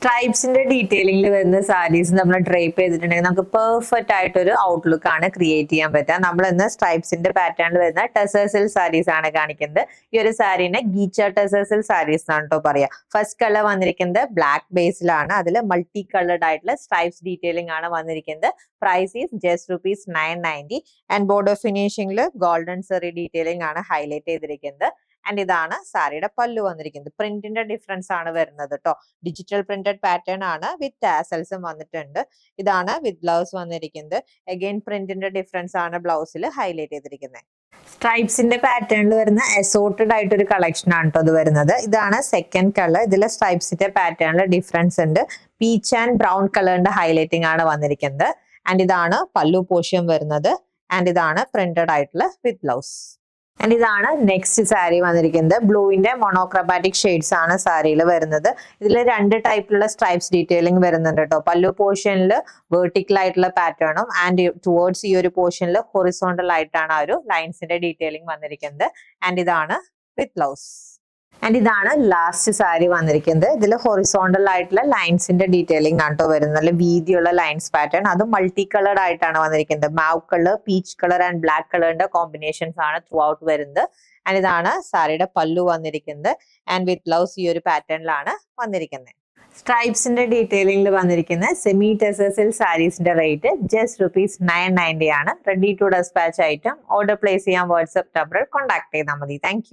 സ്ട്രൈപ്സിന്റെ ഡീറ്റെയിലിംഗിൽ വരുന്ന സാരീസ് നമ്മൾ ഡ്രേപ്പ് ചെയ്തിട്ടുണ്ടെങ്കിൽ നമുക്ക് പെർഫെക്റ്റ് ആയിട്ടൊരു ഔട്ട്ലുക്ക് ആണ് ക്രിയേറ്റ് ചെയ്യാൻ പറ്റുക. നമ്മൾ ഇന്ന് സ്ട്രൈപ്സിന്റെ പാറ്റേണിൽ വരുന്ന ടെസേഴ്സിൽ സാരീസ് ആണ് കാണിക്കുന്നത്. ഈ ഒരു സാരീനെ ഗീച്ച ടെസേഴ്സിൽ സാരീസ് എന്നാണ് കേട്ടോ പറയാ. ഫസ്റ്റ് കളർ വന്നിരിക്കുന്നത് ബ്ലാക്ക് ബേസിലാണ്. അതിൽ മൾട്ടി കളർഡ് ആയിട്ടുള്ള സ്ട്രൈപ്സ് ഡീറ്റെയിലിംഗ് ആണ് വന്നിരിക്കുന്നത്. Price is just ₹990 and border ഫിനിഷിംഗിൽ ഗോൾഡൻ സെറി ഡീറ്റെയിലിംഗ് ആണ് ഹൈലൈറ്റ് ചെയ്തിരിക്കുന്നത്. ആൻഡ് ഇതാണ് സാരിയുടെ പല്ലു വന്നിരിക്കുന്നത്. പ്രിന്റിന്റെ ഡിഫറൻസ് ആണ് വരുന്നത് കേട്ടോ. ഡിജിറ്റൽ പ്രിന്റഡ് പാറ്റേൺ ആണ് വിത്ത് ടാസൽസും വന്നിട്ടുണ്ട്. ഇതാണ് വിത്ത് ബ്ലൗസ് വന്നിരിക്കുന്നത്. അഗൈൻ പ്രിന്റിന്റെ ഡിഫറൻസ് ആണ് ബ്ലൗസിൽ ഹൈലൈറ്റ് ചെയ്തിരിക്കുന്നത്. സ്ട്രൈപ്സിന്റെ പാറ്റേണിൽ വരുന്ന അസോർട്ടഡ് ആയിട്ടൊരു കളക്ഷൻ ആണ് കേട്ടോ ഇത് വരുന്നത്. ഇതാണ് സെക്കൻഡ് കളർ. ഇതിലെ സ്ട്രൈപ്സിന്റെ പാറ്റേണിൽ ഡിഫറൻസ് ഉണ്ട്. പീച്ച് ആൻഡ് ബ്രൗൺ കളറിന്റെ ഹൈലൈറ്റിംഗ് ആണ് വന്നിരിക്കുന്നത്. ആൻഡ് ഇതാണ് പല്ലു പോർഷൻ വരുന്നത്. ആൻഡ് ഇതാണ് പ്രിന്റഡ് ആയിട്ടുള്ള വിത്ത് ബ്ലൗസ്. ആൻഡ് ഇതാണ് നെക്സ്റ്റ് സാരി വന്നിരിക്കുന്നത്. ബ്ലൂവിന്റെ മോണോക്രോമാറ്റിക് ഷെയ്ഡ്സ് ആണ് സാരിയിൽ വരുന്നത്. ഇതിൽ രണ്ട് ടൈപ്പിലുള്ള സ്ട്രൈപ്സ് ഡീറ്റെയിലിംഗ് വരുന്നുണ്ട് കേട്ടോ. പല്ലു പോർഷനിൽ വെർട്ടിക്കൽ ആയിട്ടുള്ള പാറ്റേണും ആൻഡ് ടുവേർഡ്സ് ഈ ഒരു പോർഷനിൽ ഹൊറിസോണ്ടൽ ആയിട്ടാണ് ആ ഒരു ലൈൻസിന്റെ ഡീറ്റെയിലിംഗ് വന്നിരിക്കുന്നത്. ആൻഡ് ഇതാണ് വിത്ത് ബ്ലൗസ്. ആൻഡ് ഇതാണ് ലാസ്റ്റ് സാരി വന്നിരിക്കുന്നത്. ഇതിൽ ഹൊറിസോണ്ടൽ ആയിട്ടുള്ള ലൈൻസിന്റെ ഡീറ്റെയിലിംഗ് ആണ് കേട്ടോ വരുന്നത്. നല്ല വീതിയുള്ള ലൈൻസ് പാറ്റേൺ, അത് മൾട്ടി കളർഡ് ആയിട്ടാണ് വന്നിരിക്കുന്നത്. Mauve colour, peach colour and black കളറിന്റെ കോമ്പിനേഷൻസ് ആണ് ത്രൂ ഔട്ട് വരുന്നത്. ആൻഡ് ഇതാണ് സാരിയുടെ പല്ലു വന്നിരിക്കുന്നത്. ആൻഡ് വിത്ത് ബ്ലൗസ് ഈ ഒരു പാറ്റേണിലാണ് വന്നിരിക്കുന്നത്. സ്ട്രൈപ്സിന്റെ ഡീറ്റെയിലിംഗിൽ വന്നിരിക്കുന്ന സെമി ടെസേഴ്സിൽ സാരീസിന്റെ റേറ്റ് ജസ്റ്റ് ₹990 ആണ്. Ready to dispatch item. Order place ചെയ്യാൻ വാട്സ്ആപ്പ് നമ്പറിൽ കോൺടാക്ട് ചെയ്താൽ മതി. താങ്ക്